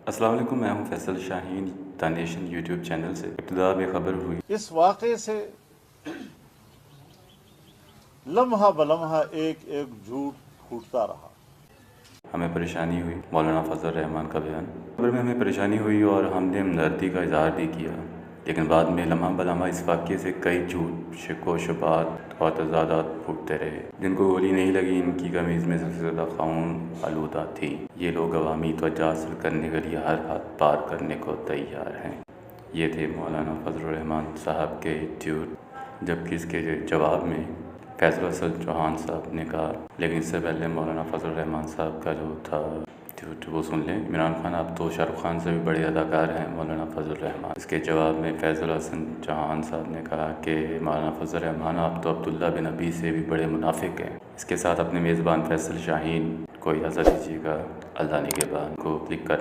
السلام علیکم، میں ہوں فیصل شاہین دانیشن یوٹیوب چینل سے۔ ابتدا میں خبر ہوئی اس واقعے سے لمحہ بلمحہ ایک جھوٹ پھوٹتا رہا۔ ہمیں پریشانی ہوئی، مولانا فضل الرحمان کا بیان۔ خبر میں ہمیں پریشانی ہوئی اور ہم نے ہمدردی کا اظہار بھی کیا، لیکن بعد میں لمحہ بلمحہ اس واقعے سے کئی جھوٹ، شک و شبہات اور تضادات پھوٹتے رہے۔ جن کو گولی نہیں لگی، ان کی قمیض میں سب سے زیادہ خون آلودہ تھی۔ یہ لوگ عوامی توجہ حاصل کرنے کے لیے ہر حد پار کرنے کو تیار ہیں۔ یہ تھے مولانا فضل الرحمان صاحب کے ٹویٹ، جبکہ اس کے جواب میں فیصل اسد چوہان صاحب نے کہا، لیکن اس سے پہلے مولانا فضل الرحمان صاحب کا جو تھا ٹویٹ وہ سن لیں۔ عمران خان اب تو شاہ رخ خان سے بھی بڑے اداکار ہیں مولانا فضل الرحمان۔ اس کے جواب میں فیصل اسد چوہان صاحب نے کہا کہ مولانا فضل الرحمان آپ تو عبداللہ بن ابی سے بھی بڑے منافق ہیں۔ اس کے ساتھ اپنے میزبان فیصل شاہین کو اجازت دیجیے گا، اللہ نگہبان کو کلک کر